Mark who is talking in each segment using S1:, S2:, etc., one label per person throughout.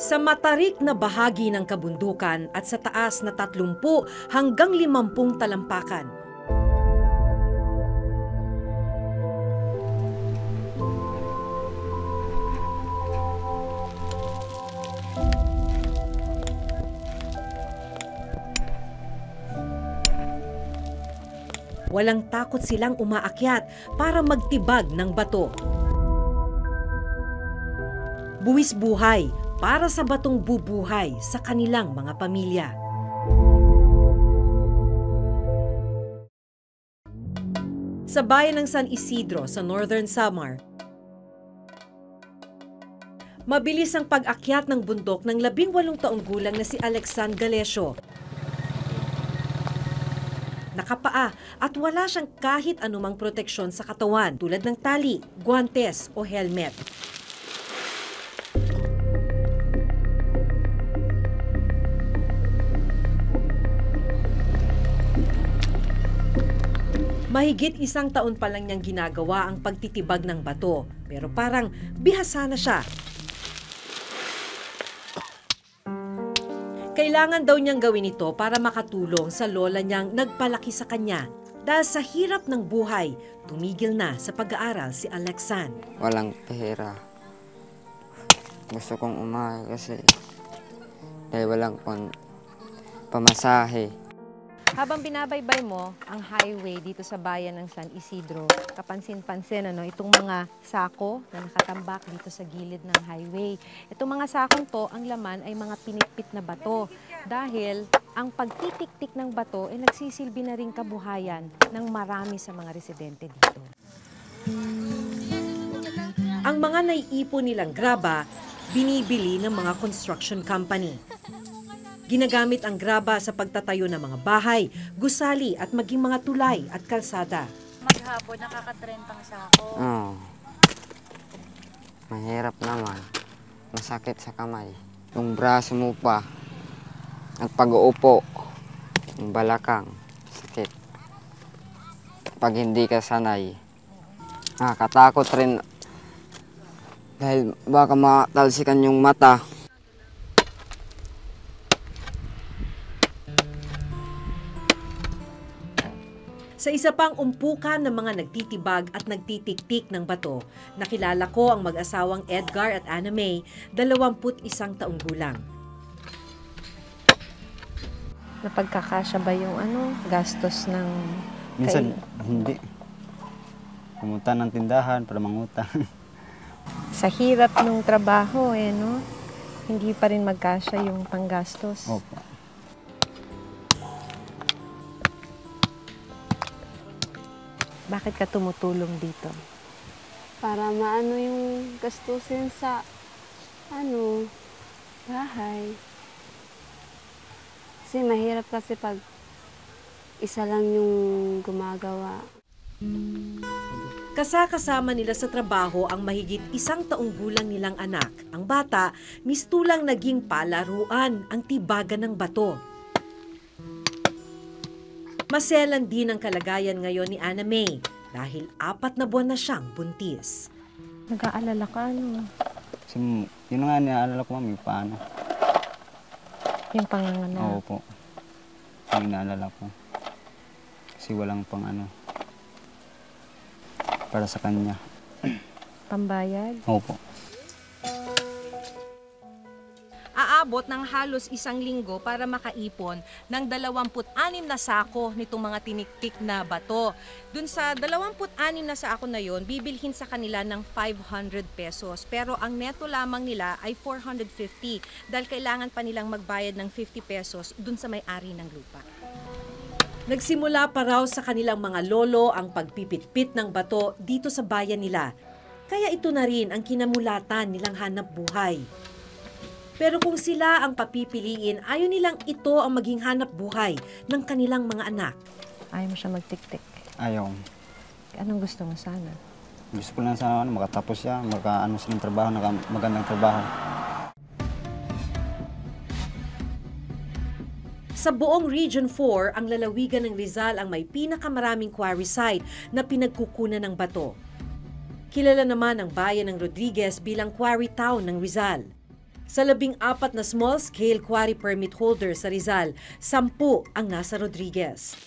S1: Sa matarik na bahagi ng kabundukan at sa taas na 30 hanggang 50 talampakan. Walang takot silang umaakyat para magtibag ng bato. Buwis buhay para sa batong bubuhay sa kanilang mga pamilya. Sa bayan ng San Isidro sa Northern Samar, mabilis ang pag-akyat ng bundok ng 18 taong gulang na si Alexan Galesio. Nakapaa at wala siyang kahit anumang proteksyon sa katawan tulad ng tali, guantes o helmet. Mahigit 1 taon pa lang niyang ginagawa ang pagtitibag ng bato, pero parang bihasa na siya. Kailangan daw niyang gawin ito para makatulong sa lola niyang nagpalaki sa kanya. Dahil sa hirap ng buhay, tumigil na sa pag-aaral si Alexan.
S2: Walang pera. Gusto kong umahay kasi dahil walang pamasahe.
S3: Habang binabaybay mo ang highway dito sa bayan ng San Isidro, kapansin-pansin itong mga sako na nakatambak dito sa gilid ng highway. Itong mga sakong to, ang laman ay mga pinitpit na bato. Dahil ang pagtitik-tik ng bato ay nagsisilbi na rin kabuhayan ng marami sa mga residente dito.
S1: Ang mga naiipon nilang graba, binibili ng mga construction company. Ginagamit ang graba sa pagtatayo ng mga bahay, gusali at maging mga tulay at kalsada.
S4: Maghapon, nakaka-30 sako.
S2: Oo. Mahirap naman. Masakit sa kamay. Yung braso mo pa, at pag-uupo, yung balakang, sakit. Pag hindi ka sanay, nakakatakot rin. Dahil baka matalsikan yung mata.
S1: Sa isa pang umpukan ng mga nagtitibag at nagtitiktik ng bato, nakilala ko ang mag-asawang Edgar at Anna May, 21 taong gulang.
S3: Napagkakasya ba yung gastos ng...
S5: Minsan, hindi. Pumunta ng tindahan para mangutang.
S3: Sa hirap ng trabaho, hindi pa rin magkasya yung panggastos.
S5: Opo.
S3: Bakit ka tumutulong dito?
S4: Para maano yung gastusin sa bahay. Kasi mahirap kasi pag isa lang yung gumagawa.
S1: Kasama nila sa trabaho ang mahigit 1 taong gulang nilang anak. Ang bata, mistulang naging palaruan ang tibagan ng bato. Maselan din ang kalagayan ngayon ni Anna May dahil 4 na buwan na siyang buntis.
S3: Nag-aalala ka,
S5: Kasi, yun nga niaalala ko, mami, paano?
S3: Yung panganganak.
S5: Oo po. Yung inaalala ko. Kasi walang para sa kanya.
S3: Pambayad?
S5: Oo po.
S6: Aabot ng halos 1 linggo para makaipon ng 26 na sako nitong mga tiniktik na bato. Dun sa 26 na sako na yon, bibilhin sa kanila ng 500 pesos. Pero ang neto lamang nila ay 450 dahil kailangan pa nilang magbayad ng 50 pesos dun sa may-ari ng lupa.
S1: Nagsimula pa raw sa kanilang mga lolo ang pagpipitpit ng bato dito sa bayan nila. Kaya ito na rin ang kinamulatan nilang hanap buhay. Pero kung sila ang papipiliin, ayaw nilang ito ang maging hanap buhay ng kanilang mga anak.
S3: Ayaw mo siya magtik-tik.
S5: Ayaw.
S3: Anong gusto mo sana?
S5: Gusto ko lang sana makatapos siya, silang trabaho, magandang trabaho.
S1: Sa buong Region 4, ang lalawigan ng Rizal ang may pinakamaraming quarry site na pinagkukunan ng bato. Kilala naman ang bayan ng Rodriguez bilang quarry town ng Rizal. Sa 14 na small-scale quarry permit holder sa Rizal, 10 ang nasa Rodriguez.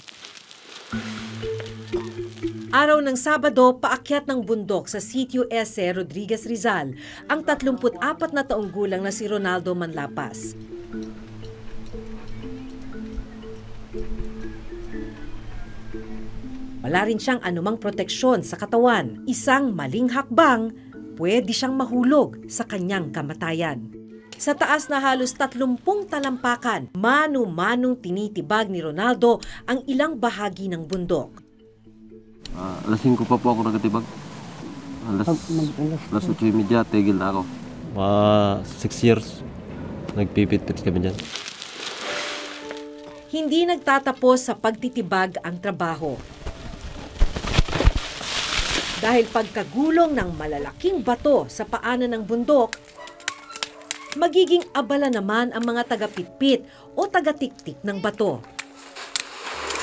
S1: Araw ng Sabado, paakyat ng bundok sa Sitio S. Rodriguez Rizal ang 34 na taong gulang na si Ronaldo Manlapas. Wala rin siyang anumang proteksyon sa katawan. Isang maling hakbang, pwede siyang mahulog sa kanyang kamatayan. Sa taas na halos 30 talampakan, mano-manong tinitibag ni Ronaldo ang ilang bahagi ng bundok.
S7: Alas 5 pa po ako nagatibag. Alas 8:30, tigil na ako. 6 years, nagpipit-pit kami dyan.
S1: Hindi nagtatapos sa pagtitibag ang trabaho. Dahil pagkagulong ng malalaking bato sa paanan ng bundok, magiging abala naman ang mga taga-pitpit o taga-tiktik ng bato.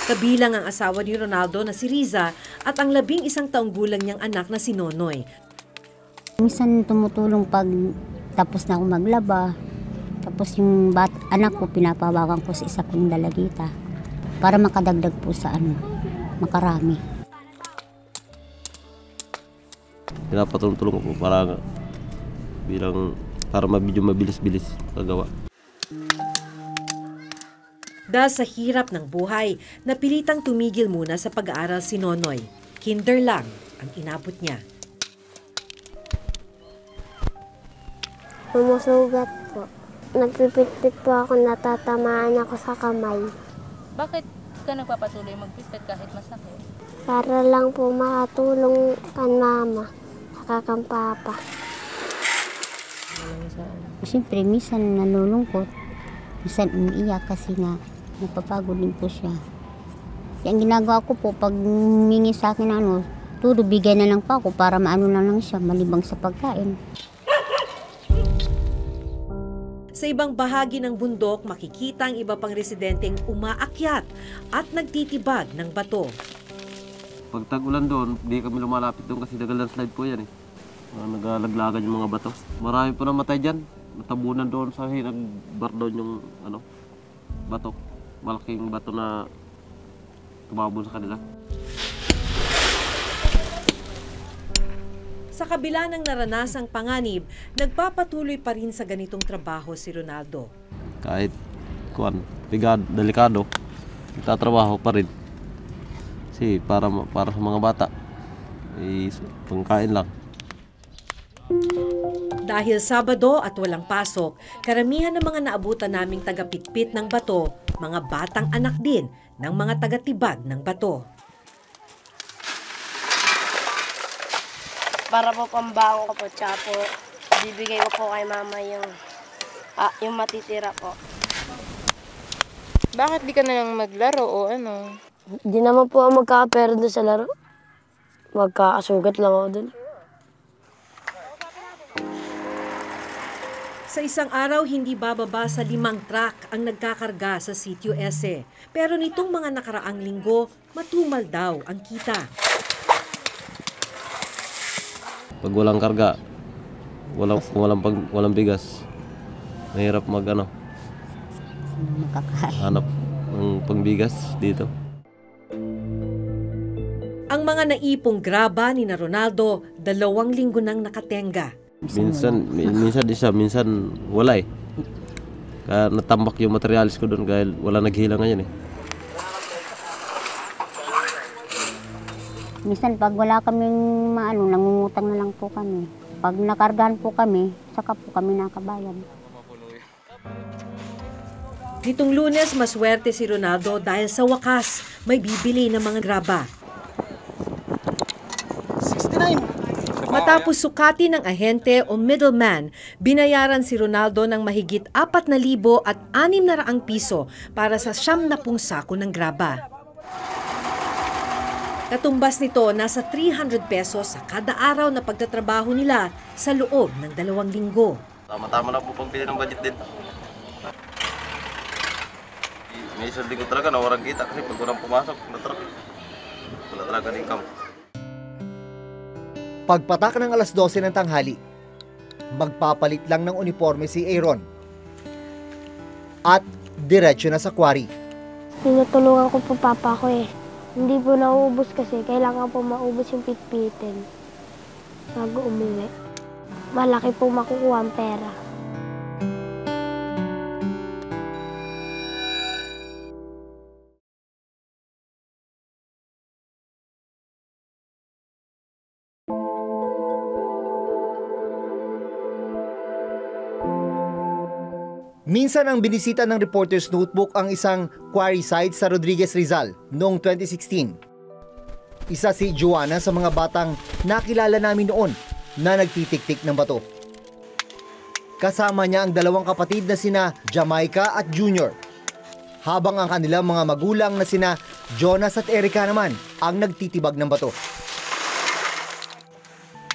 S1: Kabilang ang asawa ni Ronaldo na si Riza at ang 11 taong gulang niyang anak na si Nonoy.
S8: Minsan tumutulong pag tapos na ako maglaba. Tapos yung anak ko pinapawakan ko sa isa kong dalagita para makadagdag po sa makarami.
S7: Pinapatulong-tulong ko po para medyo mabilis-bilis kagawa.
S1: Dahil sa hirap ng buhay, napilitang tumigil muna sa pag-aaral si Nonoy. Kinder lang ang inabot niya.
S9: Sumusugat po. Nagpipit-pit po ako, natatamaan ako sa kamay.
S10: Bakit ka nagpapatuloy magpipit kahit masakit?
S9: Para lang po makatulong kan mama, saka kan papa.
S8: Siyempre, minsan nalulungkot, minsan umiiyak kasi nga napapagod din po siya. Kaya ang ginagawa ko po, pag humingi sa akin tudo, bigay na lang pa ako para maano na lang siya, malibang sa pagkain.
S1: Sa ibang bahagi ng bundok, makikita ang iba pang residenteng umaakyat at nagtitibag ng bato.
S7: Pag tag-ulan doon, di kami lumalapit doon kasi nag-landslide po yan eh. Nagalaglagan yung mga bato. Marami po namatay dyan. Natabunan doon sa nag-bar doon yung bato. Malaking bato na tumabon sa kanila.
S1: Sa kabila ng naranasang panganib, nagpapatuloy pa rin sa ganitong trabaho si Ronaldo.
S7: Kahit delikado, nagtatrabaho pa rin. Kasi para sa mga bata, pangkain lang.
S1: Dahil Sabado at walang pasok, karamihan ng mga naabutan naming taga-pitpit ng bato, mga batang anak din ng mga taga-tibag ng bato.
S9: Para po pambaon ko po, tsaka po bibigay ko po kay mama yung matitira po.
S10: Bakit di ka na lang maglaro o ano?
S9: Hindi naman po ako magkakapera doon sa laro. Magkakasugat lang ako doon.
S1: Sa isang araw, hindi bababa sa 5 truck ang nagkakarga sa Sitio S. Pero nitong mga nakaraang linggo, matumal daw ang kita.
S7: Pag walang karga, walang bigas, mahirap hanap ng pangbigas dito.
S1: Ang mga naipong graba ni na Ronaldo, 2 linggo nang nakatenga.
S7: Minsan isa, minsan wala eh. Kaya natambak yung materialis ko doon dahil wala naghila ngayon eh.
S8: Minsan pag wala kaming nangungutang na lang po kami. Pag nakargahan po kami, saka po kami nakabayad.
S1: Nitong Lunes, maswerte si Ronaldo dahil sa wakas may bibili ng mga graba.
S11: 69!
S1: Matapos sukati ng ahente o middleman, binayaran si Ronaldo ng mahigit 4,600 piso para sa 70 sako ng graba. Katumbas nito, nasa 300 pesos sa kada araw na pagtatrabaho nila sa loob ng 2 linggo.
S7: Tama-tama na po pagbili ng budget din. May isang linggo talaga na walang kita kasi pag walang pumasok na truck, wala talaga ng income.
S11: Pagpatak ng alas 12 ng tanghali, magpapalit lang ng uniforme si Aaron at diretso na sa quarry.
S9: Tinutulungan ko po papa ko eh. Hindi po nauubos kasi kailangan po maubos yung pitpitin bago umuwi. Malaki po makukuha ang pera.
S11: Minsan ang binisita ng Reporter's Notebook ang isang quarry site sa Rodriguez, Rizal noong 2016. Isa si Joanna sa mga batang nakilala namin noon na nagtitiktik ng bato. Kasama niya ang dalawang kapatid na sina Jamaica at Junior. Habang ang kanilang mga magulang na sina Jonas at Erica naman ang nagtitibag ng bato.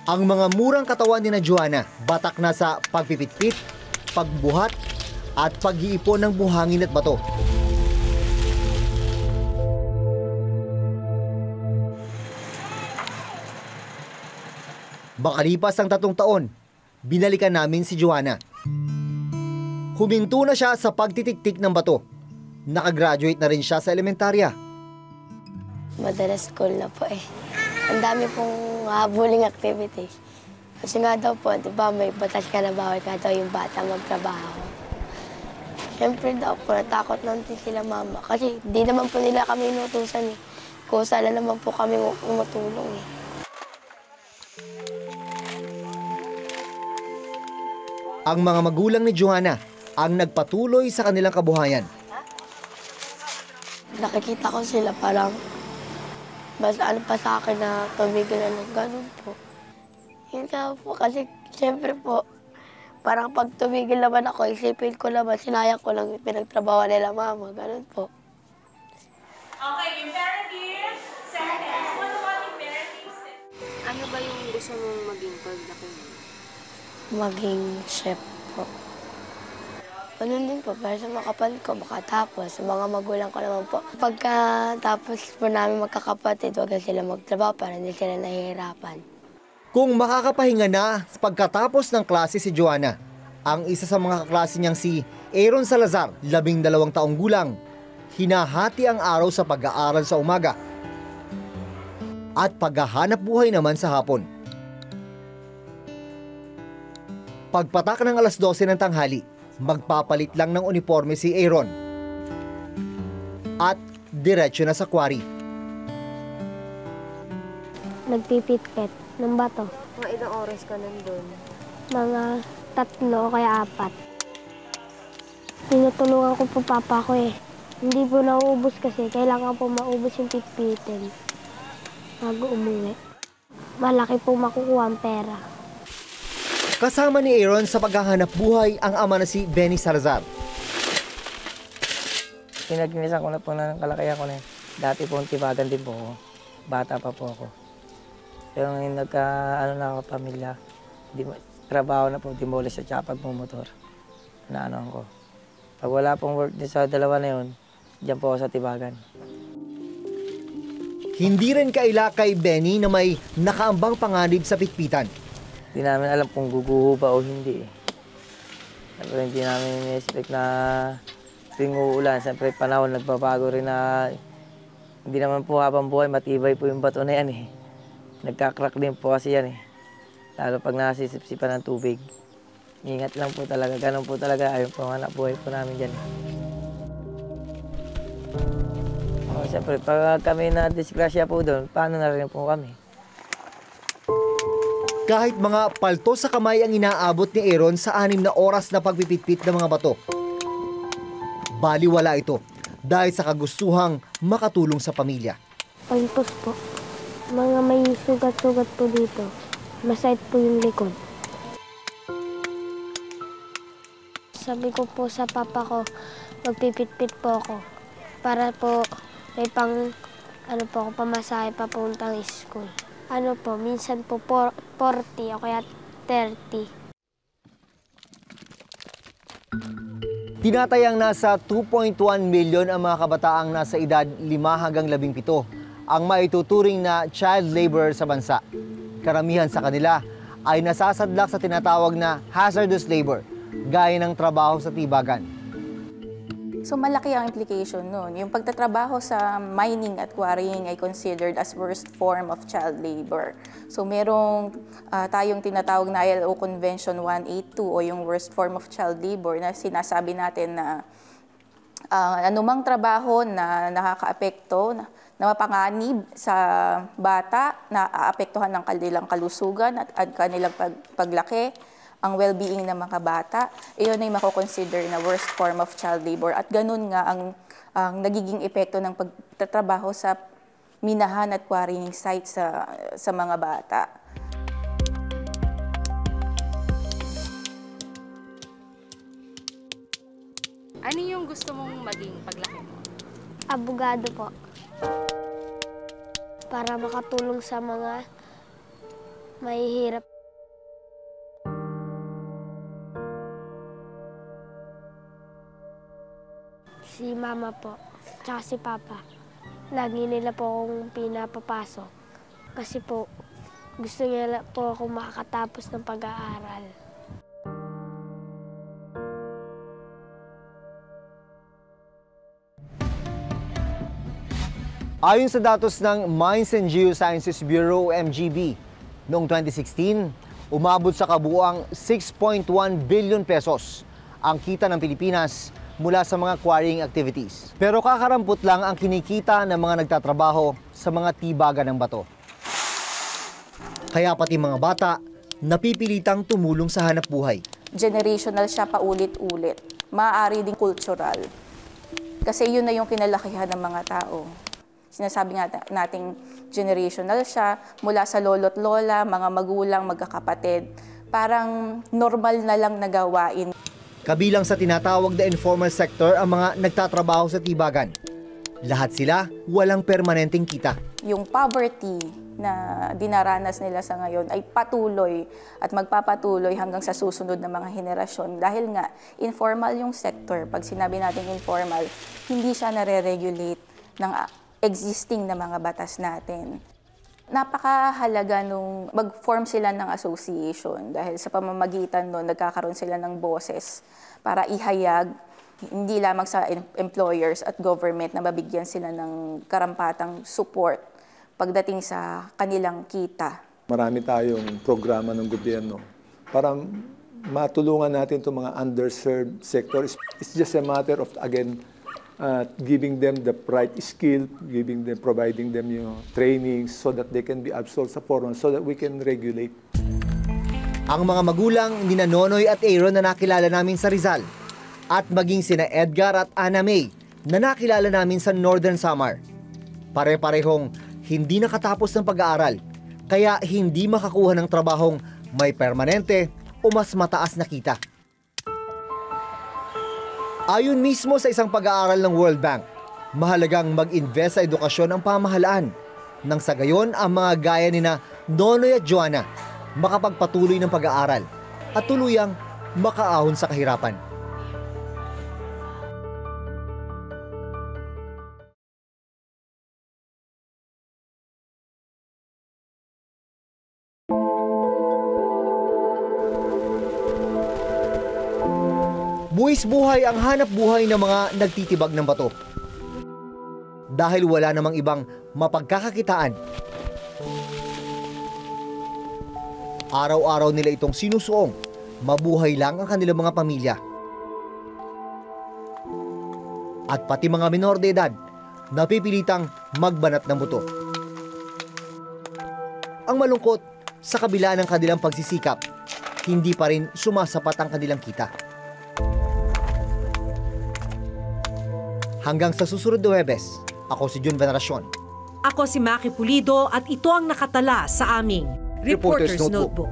S11: Ang mga murang katawan ni na Joanna batak na sa pagpipitpit, pagbuhat, at pag-iipon ng buhangin at bato. Makalipas ang 3 taon, binalikan namin si Joanna. Huminto na siya sa pagtitiktik ng bato. Nakagraduate na rin siya sa elementarya.
S9: Madalas school na po eh. Ang dami pong habulin activities. Kasi nga daw po, di ba, may batas ka na bawal ka daw yung bata magtrabaho. Siyempre daw po, natakot lang din sila mama. Kasi di naman po nila kami inutusan eh. Kusa lang naman po kami matulong eh.
S11: Ang mga magulang ni Joanna ang nagpatuloy sa kanilang kabuhayan.
S9: Nakikita ko sila parang mas ano pa sa akin na tumigil na ng ganun po. Yun nga po, kasi siyempre po, parang pag tumigil naman ako, isipin ko naman, sinayang ko lang yung pinagtrabaho nila mama, ganun po.
S12: Okay, yung parent years, sentence. What about yung parent years?
S4: Ano ba yung gusto mong maging paglaki mo?
S9: Maging chef po. Ganun din po, para sa mga kapatid ko makatapos, sa mga magulang ko naman po. Pagkatapos po namin magkakapatid, huwag na sila magtrabaho para hindi sila nahihirapan.
S11: Kung makakapahinga na pagkatapos ng klase si Joanna, ang isa sa mga kaklase niyang si Aaron Salazar, 12 taong gulang, hinahati ang araw sa pag-aaral sa umaga at paghahanap buhay naman sa hapon. Pagpatak ng alas 12 ng tanghali, magpapalit lang ng uniforme si Aaron at diretso na sa quarry.
S9: Nagpipit-pit ng bato.
S4: Mga ilang oras ka nandun?
S9: Mga 3 o kaya 4. Tinutulungan ko po papa ko eh. Hindi po nauubos kasi kailangan po maubos yung pitpitin bago umuwi. Malaki po makukuha ang pera.
S11: Kasama ni Aaron sa paghahanap buhay ang ama na si Benny Salazar.
S13: Pinaginisan ko na po ng kalakayan ko na. Dati po tibagan din po ako. Bata pa po ako. Pero ngayon na ako pamilya, trabaho na po, demolish at saka pagmumotor. Naanoan ko. Pag wala pong work din sa dalawa na yun, diyan po ako sa tibagan.
S11: Hindi rin kaila kay Benny na may nakaambang panganib sa pitpitan.
S13: Hindi namin alam kung guguho ba o hindi. Siyempre hindi namin expect na tuwing uulan. Siyempre panahon nagbabago rin na hindi naman po habang buhay matibay po yung bato na yan eh. Nagkakrak din po kasi yan eh. Lalo pag nasisip-sipan ng tubig. Ingat lang po talaga. Ganun po talaga. Ayun po ang anak buhay po namin dyan. Siyempre, pag kami na-disgrasya po doon, paano na rin po kami?
S11: Kahit mga palto sa kamay ang inaabot ni Aaron sa 6 na oras na pagpipitpit ng mga bato. Baliwala ito dahil sa kagustuhang makatulong sa pamilya.
S9: Paltos po. Mga may sugat-sugat po dito. Masakit po yung likod. Sabi ko po sa papa ko, magpipit-pit po ako. Para po may pang, pamasahe papuntang school. Minsan po 40 o kaya 30.
S11: Tinatayang nasa 2.1 milyon ang mga kabataang nasa edad 5 hanggang 17 ang maituturing na child laborer sa bansa. Karamihan sa kanila ay nasasadlak sa tinatawag na hazardous labor, gaya ng trabaho sa tibagan.
S14: So malaki ang implication nun. Yung pagtatrabaho sa mining at quarrying ay considered as worst form of child labor. So merong tayong tinatawag na ILO Convention 182 o yung worst form of child labor na sinasabi natin na anumang trabaho na nakakaapekto, na mapanganib sa bata, na aapektuhan ng kanilang kalusugan at kanilang paglaki, ang well-being ng mga bata, iyon ay mako-consider na worst form of child labor. At ganun nga ang nagiging epekto ng pagtatrabaho sa minahan at quarrying sites sa mga bata.
S10: Ano yung gusto mong maging paglaki mo?
S9: Abogado po. Para makatulong sa mga mahihirap. Si mama po, tsaka si papa. Lagi nila po akong pinapapasok. Kasi po, gusto nila po ako makakatapos ng pag-aaral.
S11: Ayon sa datos ng Mines and Geosciences Bureau, MGB, noong 2016, umabot sa kabuuang 6.1 billion pesos ang kita ng Pilipinas mula sa mga quarrying activities. Pero kakarampot lang ang kinikita ng mga nagtatrabaho sa mga tibagan ng bato. Kaya pati mga bata, napipilitang tumulong sa hanap buhay.
S14: Generational siya paulit-ulit. Maaari din cultural. Kasi yun na yung kinalakihan ng mga tao. Sinasabi nga nating generational siya, mula sa lolo't lola, mga magulang, magkakapatid. Parang normal na lang na gawain.
S11: Kabilang sa tinatawag na informal sector ang mga nagtatrabaho sa tibagan. Lahat sila walang permanenteng kita.
S14: Yung poverty na dinaranas nila sa ngayon ay patuloy at magpapatuloy hanggang sa susunod na mga henerasyon. Dahil nga, informal yung sector. Pag sinabi natin informal, hindi siya nare-regulate ng existing na mga batas natin. Napakahalaga nung mag-form sila ng association dahil sa pamamagitan nun, nagkakaroon sila ng boses para ihayag, hindi lamang sa employers at government na mabigyan sila ng karampatang support pagdating sa kanilang kita.
S15: Marami tayong programa ng gobyerno para matulungan natin itong mga underserved sectors. It's just a matter of, again, giving them the right skill, providing them training so that they can be absorbed sa forum, so that we can regulate.
S11: Ang mga magulang ni Nonoy at Aaron na nakilala namin sa Rizal at maging sina Edgar at Ana May na nakilala namin sa Northern Samar. Pare-parehong hindi nakatapos ng pag-aaral, kaya hindi makakuha ng trabahong may permanente o mas mataas na kita. Ayon mismo sa isang pag-aaral ng World Bank, mahalagang mag-invest sa edukasyon ang pamahalaan nang sa gayon ang mga gaya ni Nonoy at Joanna makapagpatuloy ng pag-aaral at tuluyang makaahon sa kahirapan. Buwis buhay ang hanap buhay ng mga nagtitibag ng bato. Dahil wala namang ibang mapagkakakitaan. Araw-araw nila itong sinusuong, mabuhay lang ang kanilang mga pamilya. At pati mga minor de edad, napipilitang magbanat ng buto. Ang malungkot, sa kabila ng kanilang pagsisikap, hindi pa rin sumasapat ang kanilang kita. Hanggang sa susunod na Huwebes, ako si Jun Veneracion.
S1: Ako si Maki Pulido at ito ang nakatala sa aming Reporter's Notebook.